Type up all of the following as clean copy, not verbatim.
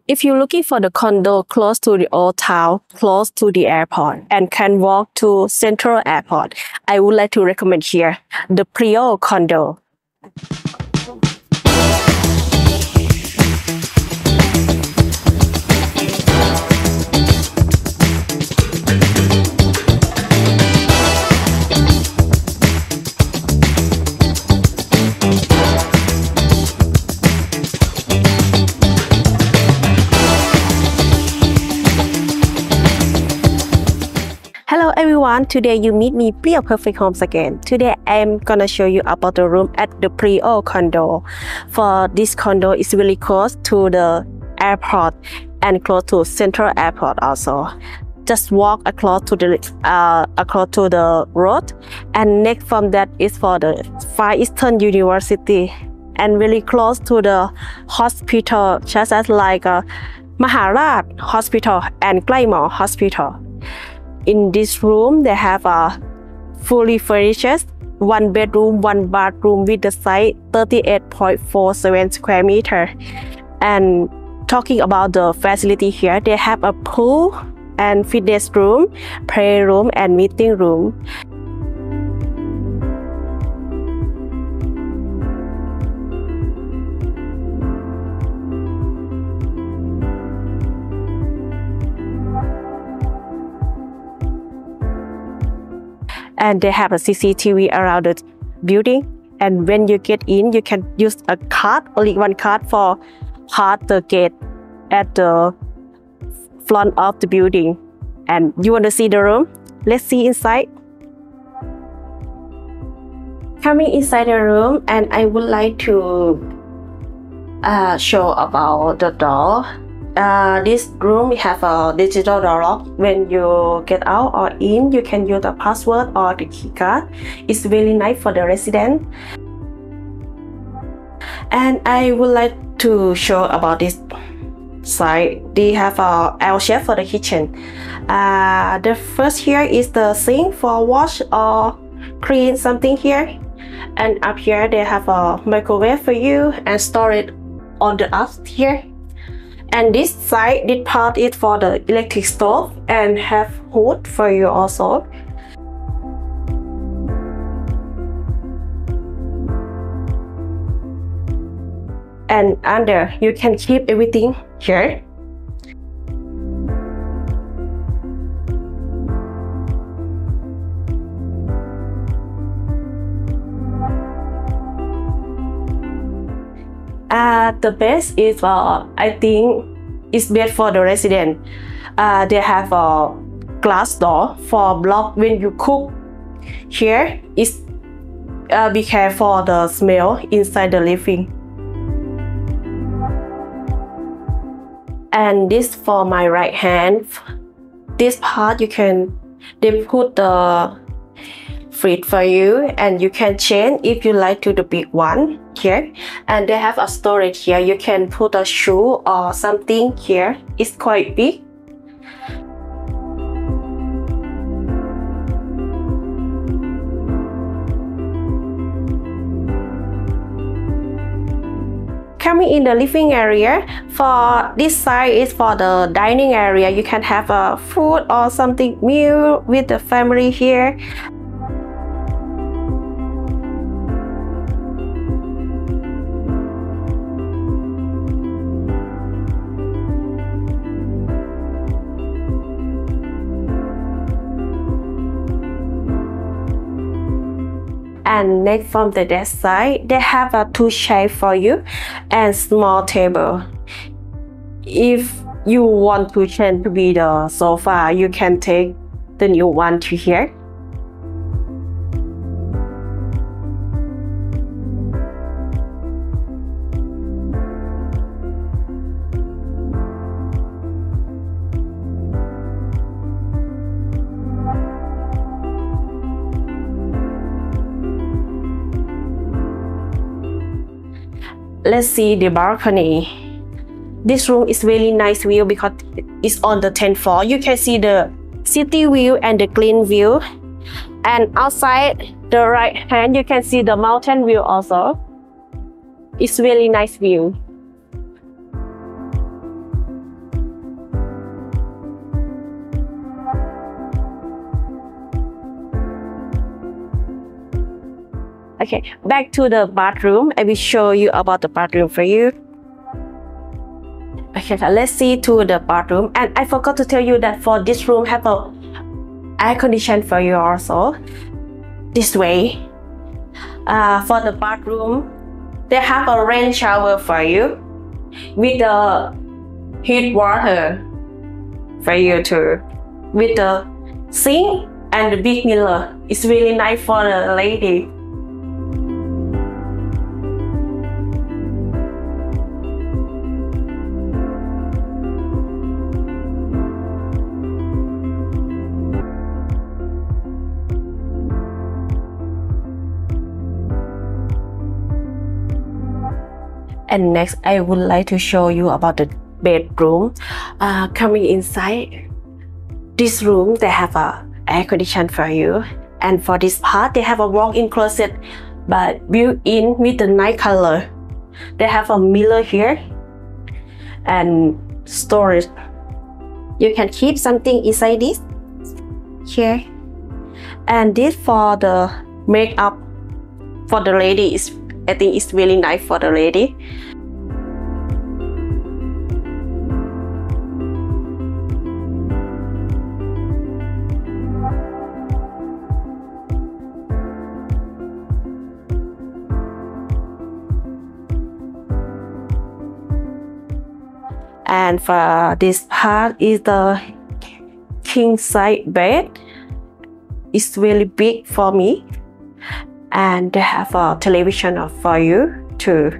If you're looking for the condo close to the old town, close to the airport, and can walk to Central Airport, I would like to recommend here the Prio condo. Hello everyone, today you meet me Preaw Perfect Homes again. Today I'm gonna show you about the room at the Preaw condo. For this condo, it's really close to the airport and close to Central Airport also. Just walk across to the road, and next from that is for the Far Eastern University and really close to the hospital, just as like Maharaj Hospital and Claymore Hospital. In this room, they have a fully furnished 1 bedroom, 1 bathroom with the size 38.47 square meter. And talking about the facility here, they have a pool and fitness room, playroom, and meeting room. And they have a CCTV around the building. And when you get in, you can use a card, only one card for pass the gate at the front of the building. And you want to see the room? Let's see inside. Coming inside the room, and I would like to show about the door. This room we have a digital door lock. When you get out or in, you can use the password or the key card. It's really nice for the resident. And I would like to show about this side. They have a L shape for the kitchen. The first here is the sink for wash or clean something here. And up here they have a microwave for you and store it on the up here. And this side, this part is for the electric stove and have hood for you also. And under, you can keep everything here. The best is I think it's best for the resident. They have a glass door for block when you cook. Here is be careful for the smell inside the living. And this for my right hand. This part they put the fridge for you, and you can change if you like to the big one here. And they have a storage here. You can put a shoe or something here. It's quite big. Coming in the living area, for this side is for the dining area. You can have a food or something meal with the family here. And next from the desk side, they have a 2 chairs for you and small table. If you want to change to be the sofa, you can take the new one to here. Let's see the balcony. This room is really nice view because it's on the 10th floor. You can see the city view and the clean view. And outside the right hand, you can see the mountain view also. It's really nice view. Okay, back to the bathroom. I will show you about the bathroom for you. Okay, so let's see to the bathroom. And I forgot to tell you that for this room have a air condition for you also. This way. For the bathroom, they have a rain shower for you with the heat water for you too. With the sink and the big mirror. It's really nice for the lady. And next, I would like to show you about the bedroom. Coming inside this room, they have a air condition for you. And for this part, they have a walk-in closet, but built-in with the night color. They have a mirror here and storage. You can keep something inside this here. And this for the makeup for the lady is, I think it's really nice for the lady. And for this part is the king size bed. It's really big for me. And they have a television for you too.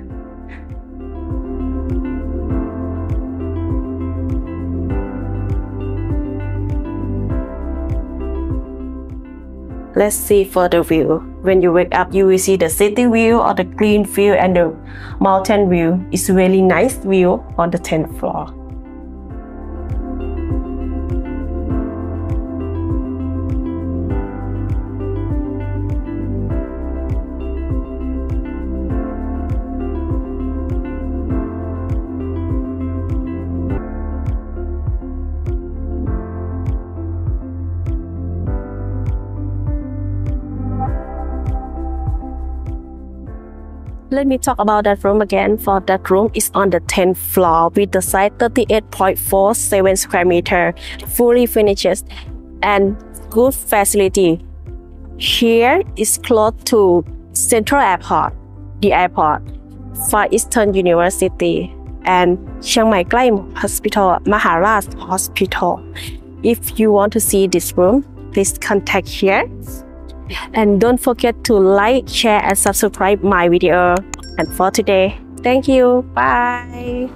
Let's see for the view. When you wake up, you will see the city view or the green view and the mountain view. It's really nice view on the 10th floor. Let me talk about that room again. For that room is on the 10th floor with the size 38.47 square meter, fully finished and good facility. Here is close to Central Airport, the airport, Far Eastern University, and Chiang Mai Hospital, Maharaj Hospital. If you want to see this room, please contact here. And don't forget to like, share, and subscribe my video. And for today, thank you. Bye.